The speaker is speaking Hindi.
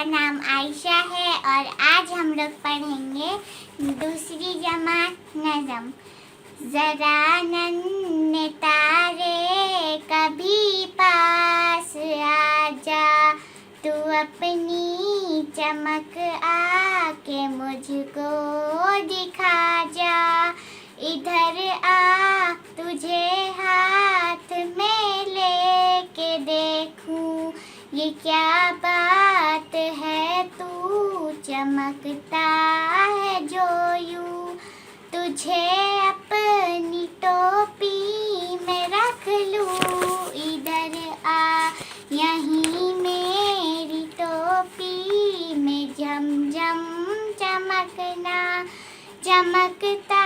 मेरा नाम आयशा है और आज हम लोग पढ़ेंगे दूसरी जमात नज़म। ज़रा नन्हे तारे कभी पास आजा, तू अपनी चमक आके मुझको दिखा जा। इधर आ तुझे हाथ में लेके देखूं, ये क्या बात है तू चमकता है जो यूं। तुझे अपनी टोपी में रख लूं, इधर आ यहीं मेरी टोपी में झम झम चमकना। चमकता